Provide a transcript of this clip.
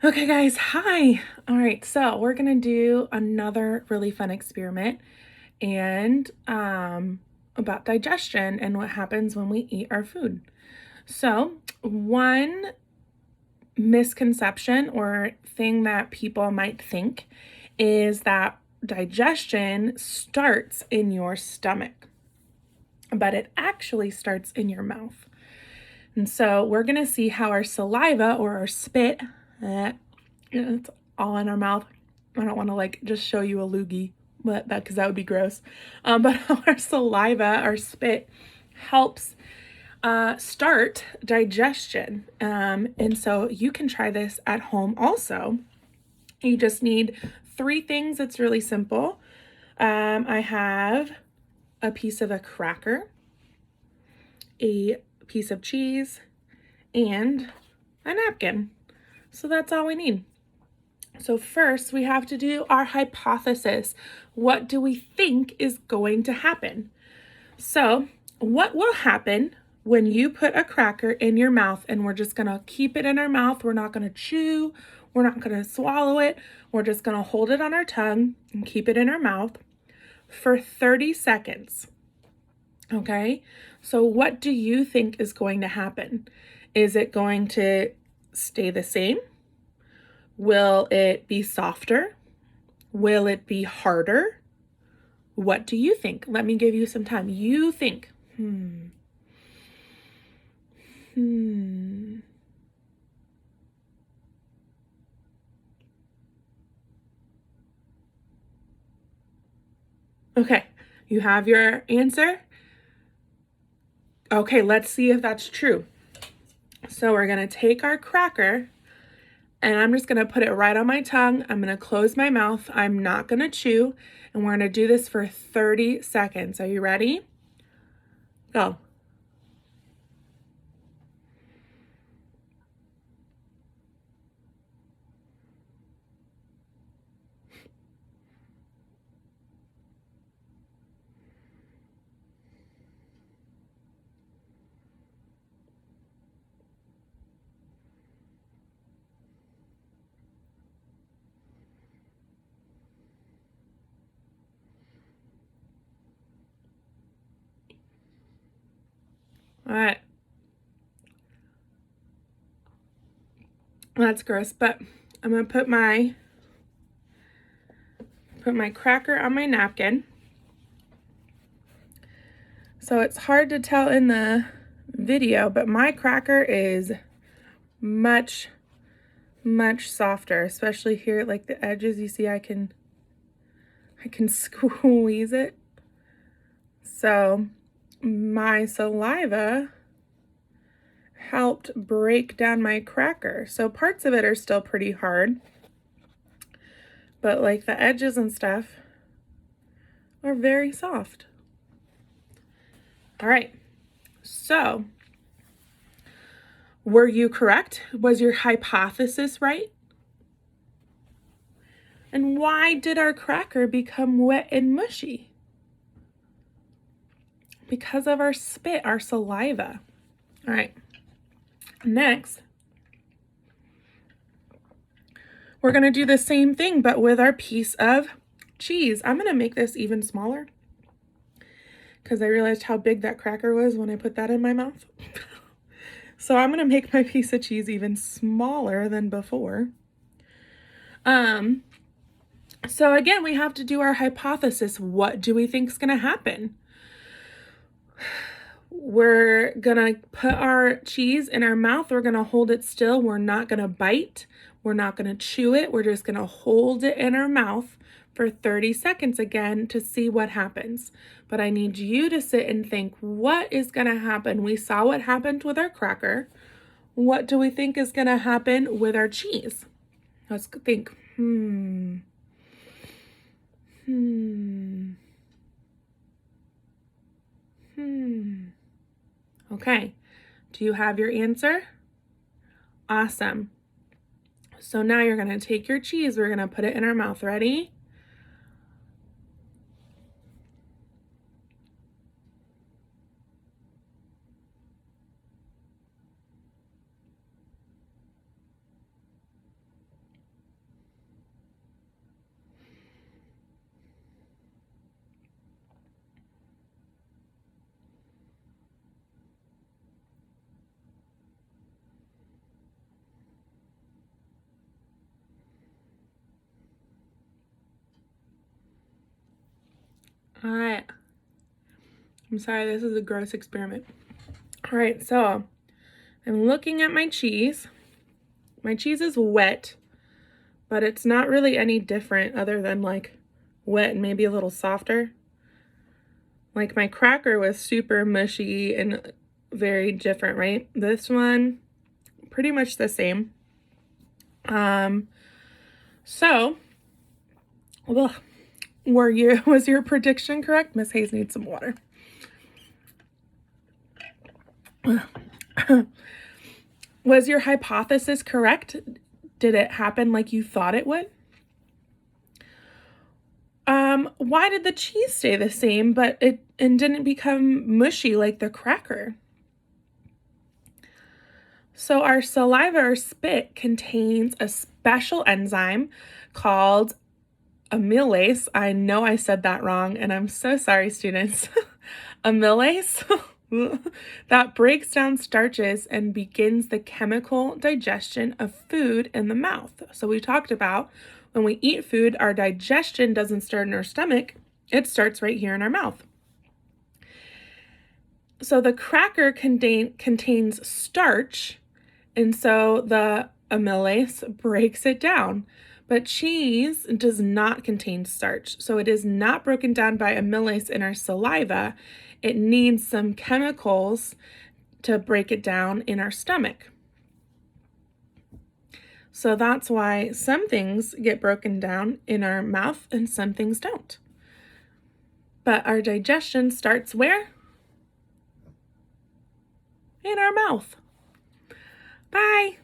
Okay, guys, hi. All right, so we're gonna do another really fun experiment and about digestion and what happens when we eat our food. So, one misconception or thing that people might think is that digestion starts in your stomach, but it actually starts in your mouth. And so, we're gonna see how our saliva or our spit, it's all in our mouth. I don't want to like just show you a loogie, but that because that would be gross. But our saliva, our spit, helps start digestion. And so you can try this at home also. You just need three things. It's really simple. I have a piece of a cracker, a piece of cheese, and a napkin. So that's all we need. So first we have to do our hypothesis. What do we think is going to happen? So what will happen when you put a cracker in your mouth and we're just gonna keep it in our mouth? We're not gonna chew, we're not gonna swallow it. We're just gonna hold it on our tongue and keep it in our mouth for 30 seconds. Okay, so what do you think is going to happen? Is it going to stay the same? Will it be softer? Will it be harder? What do you think? Let me give you some time. You think. Okay, you have your answer? Okay, let's see if that's true. So we're gonna take our cracker and I'm just gonna put it right on my tongue. I'm gonna close my mouth. I'm not gonna chew. And we're gonna do this for 30 seconds. Are you ready? Go. All right. That's gross, but I'm gonna put my cracker on my napkin. So it's hard to tell in the video, but my cracker is much softer, especially here, like the edges. You see, I can squeeze it. So my saliva helped break down my cracker. So parts of it are still pretty hard, but like the edges and stuff are very soft. All right, so were you correct? Was your hypothesis right? And why did our cracker become wet and mushy? Because of our spit, our saliva. All right, next, we're gonna do the same thing, but with our piece of cheese. I'm gonna make this even smaller because I realized how big that cracker was when I put that in my mouth. So I'm gonna make my piece of cheese even smaller than before. So again, we have to do our hypothesis. What do we think is gonna happen? We're gonna put our cheese in our mouth. We're gonna hold it still. We're not gonna bite. We're not gonna chew it. We're just gonna hold it in our mouth for 30 seconds again to see what happens. But I need you to sit and think, what is gonna happen? We saw what happened with our cracker. What do we think is gonna happen with our cheese? Let's think. Okay, do you have your answer? Awesome. So now you're gonna take your cheese, we're gonna put it in our mouth. Ready? All right. I'm sorry, this is a gross experiment. All right, so I'm looking at my cheese. My cheese is wet, but it's not really any different other than like wet and maybe a little softer. Like my cracker was super mushy and very different, right? This one, pretty much the same. So, well, was your prediction correct? Miss Hayes needs some water. Was your hypothesis correct? Did it happen like you thought it would? Why did the cheese stay the same, but it didn't become mushy like the cracker? So our saliva or spit contains a special enzyme called amylase. I know I said that wrong, and I'm so sorry, students. Amylase that breaks down starches and begins the chemical digestion of food in the mouth. So we talked about when we eat food, our digestion doesn't start in our stomach, it starts right here in our mouth. So the cracker contains starch, and so the amylase breaks it down. But cheese does not contain starch, so it is not broken down by amylase in our saliva. It needs some chemicals to break it down in our stomach. So that's why some things get broken down in our mouth and some things don't. But our digestion starts where? In our mouth. Bye.